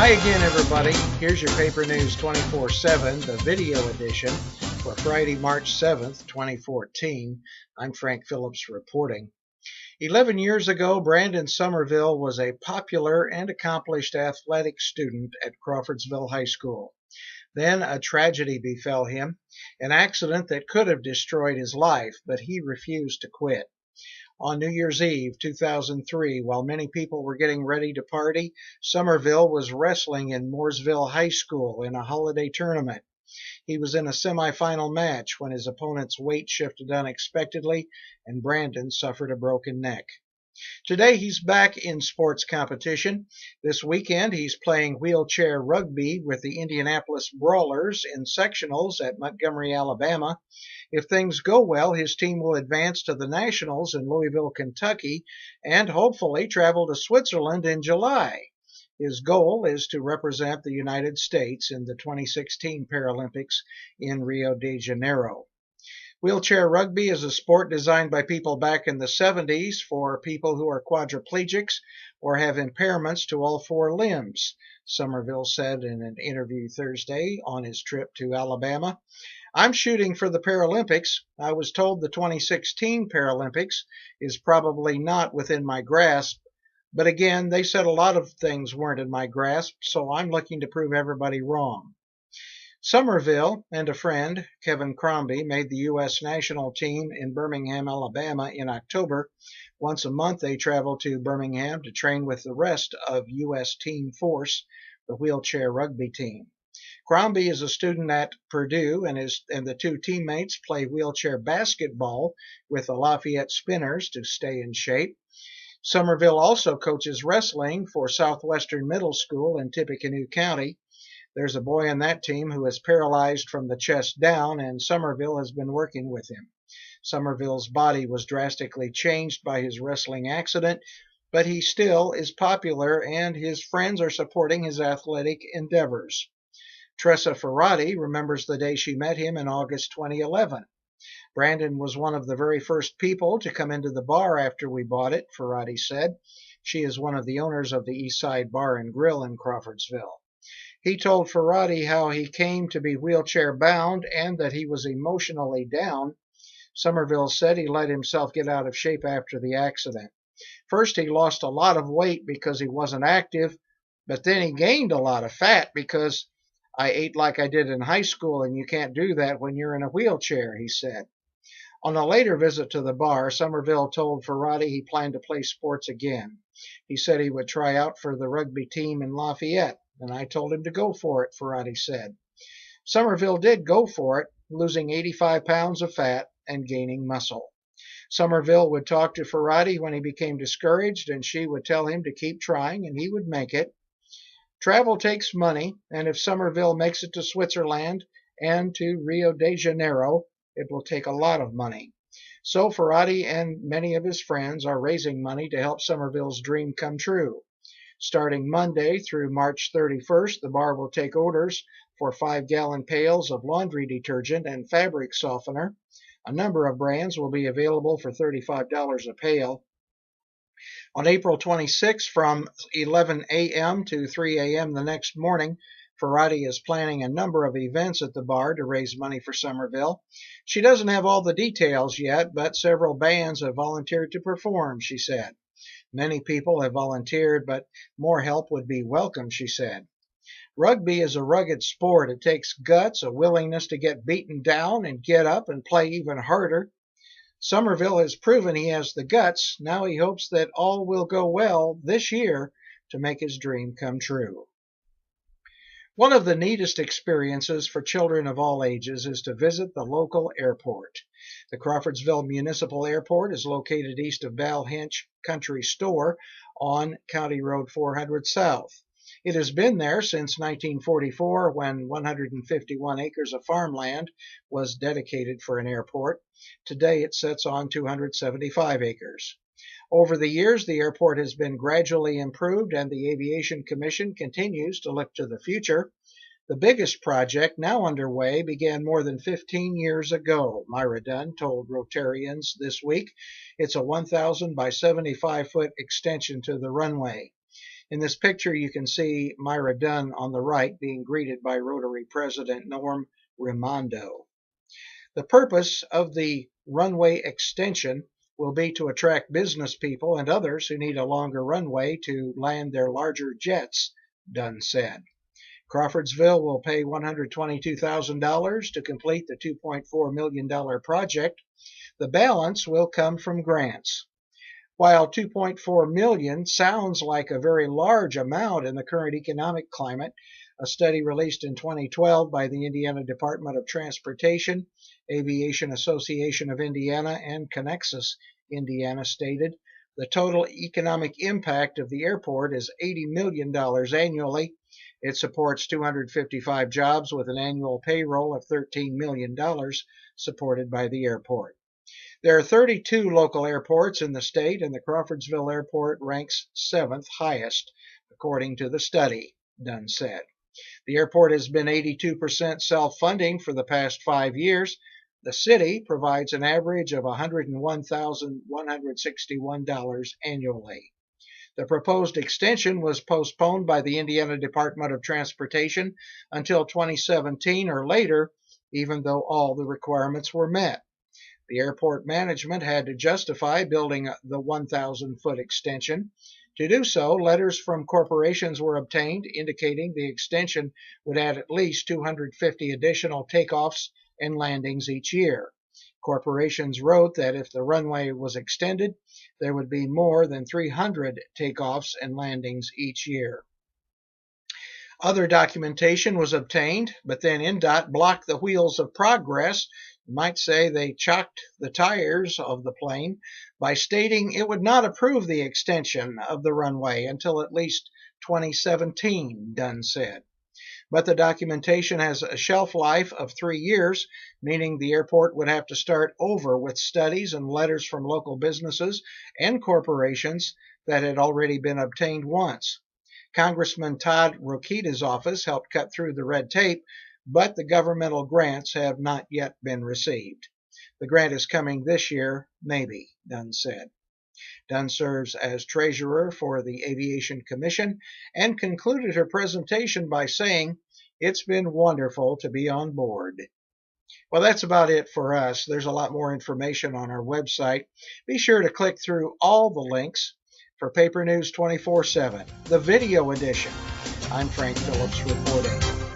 Hi again, everybody. Here's your Paper News 24/7, the video edition for Friday, March 7th, 2014. I'm Frank Phillips reporting. 11 years ago, Brandon Somerville was a popular and accomplished athletic student at Crawfordsville High School. Then a tragedy befell him, an accident that could have destroyed his life, but he refused to quit. On New Year's Eve, 2003, while many people were getting ready to party, Somerville was wrestling in Mooresville High School in a holiday tournament. He was in a semifinal match when his opponent's weight shifted unexpectedly and Brandon suffered a broken neck. Today he's back in sports competition. This weekend he's playing wheelchair rugby with the Indianapolis Brawlers in sectionals at Montgomery, Alabama. If things go well, his team will advance to the Nationals in Louisville, Kentucky, and hopefully travel to Switzerland in July. His goal is to represent the United States in the 2016 Paralympics in Rio de Janeiro. Wheelchair rugby is a sport designed by people back in the 70s for people who are quadriplegics or have impairments to all four limbs, Somerville said in an interview Thursday on his trip to Alabama. I'm shooting for the Paralympics. I was told the 2016 Paralympics is probably not within my grasp, but again, they said a lot of things weren't in my grasp, so I'm looking to prove everybody wrong. Somerville and a friend, Kevin Crombie, made the U.S. national team in Birmingham, Alabama in October. Once a month, they travel to Birmingham to train with the rest of U.S. Team Force, the wheelchair rugby team. Crombie is a student at Purdue, and the two teammates play wheelchair basketball with the Lafayette Spinners to stay in shape. Somerville also coaches wrestling for Southwestern Middle School in Tippecanoe County. There's a boy on that team who is paralyzed from the chest down, and Somerville has been working with him. Somerville's body was drastically changed by his wrestling accident, but he still is popular, and his friends are supporting his athletic endeavors. Tressa Ferrati remembers the day she met him in August 2011. Brandon was one of the very first people to come into the bar after we bought it, Ferrati said. She is one of the owners of the East Side Bar and Grill in Crawfordsville. He told Ferrati how he came to be wheelchair bound and that he was emotionally down. Somerville said he let himself get out of shape after the accident. First, he lost a lot of weight because he wasn't active, but then he gained a lot of fat because I ate like I did in high school, and you can't do that when you're in a wheelchair, he said. On a later visit to the bar, Somerville told Ferrati he planned to play sports again. He said he would try out for the rugby team in Lafayette, and I told him to go for it, Ferrati said. Somerville did go for it, losing 85 pounds of fat and gaining muscle. Somerville would talk to Ferrati when he became discouraged, and she would tell him to keep trying, and he would make it. Travel takes money, and if Somerville makes it to Switzerland and to Rio de Janeiro, it will take a lot of money. So Ferrati and many of his friends are raising money to help Somerville's dream come true. Starting Monday through March 31st, the bar will take orders for 5-gallon pails of laundry detergent and fabric softener. A number of brands will be available for $35 a pail. On April 26th, from 11 a.m. to 3 a.m. the next morning, Ferrati is planning a number of events at the bar to raise money for Somerville. She doesn't have all the details yet, but several bands have volunteered to perform, she said. Many people have volunteered, but more help would be welcome, she said. Rugby is a rugged sport. It takes guts, a willingness to get beaten down and get up and play even harder. Somerville has proven he has the guts. Now he hopes that all will go well this year to make his dream come true. One of the neatest experiences for children of all ages is to visit the local airport. The Crawfordsville Municipal Airport is located east of Val Hinch Country Store on County Road 400 South. It has been there since 1944 when 151 acres of farmland was dedicated for an airport. Today it sits on 275 acres. Over the years, the airport has been gradually improved, and the Aviation Commission continues to look to the future. The biggest project now underway began more than 15 years ago, Myra Dunn told Rotarians this week. It's a 1,000 by 75-foot extension to the runway. In this picture, you can see Myra Dunn on the right being greeted by Rotary President Norm Raimondo. The purpose of the runway extension will be to attract business people and others who need a longer runway to land their larger jets, Dunn said. Crawfordsville will pay $122,000 to complete the $2.4 million project. The balance will come from grants. While $2.4 million sounds like a very large amount in the current economic climate, a study released in 2012 by the Indiana Department of Transportation, Aviation Association of Indiana, and Connexus Indiana stated the total economic impact of the airport is $80 million annually. It supports 255 jobs with an annual payroll of $13 million supported by the airport. There are 32 local airports in the state, and the Crawfordsville Airport ranks 7th highest, according to the study, Dunn said. The airport has been 82% self-funding for the past 5 years. The city provides an average of $101,161 annually. The proposed extension was postponed by the Indiana Department of Transportation until 2017 or later, even though all the requirements were met. The airport management had to justify building the 1,000-foot extension. To do so, letters from corporations were obtained indicating the extension would add at least 250 additional takeoffs and landings each year. Corporations wrote that if the runway was extended, there would be more than 300 takeoffs and landings each year. Other documentation was obtained, but then INDOT blocked the wheels of progress. You might say they chocked the tires of the plane by stating it would not approve the extension of the runway until at least 2017, Dunn said. But the documentation has a shelf life of 3 years, meaning the airport would have to start over with studies and letters from local businesses and corporations that had already been obtained once. Congressman Todd Rokita's office helped cut through the red tape, but the governmental grants have not yet been received. The grant is coming this year, maybe, Dunn said. Dunn serves as treasurer for the Aviation Commission and concluded her presentation by saying, "It's been wonderful to be on board." Well, that's about it for us. There's a lot more information on our website. Be sure to click through all the links. For Paper News 24/7, the video edition, I'm Frank Phillips reporting.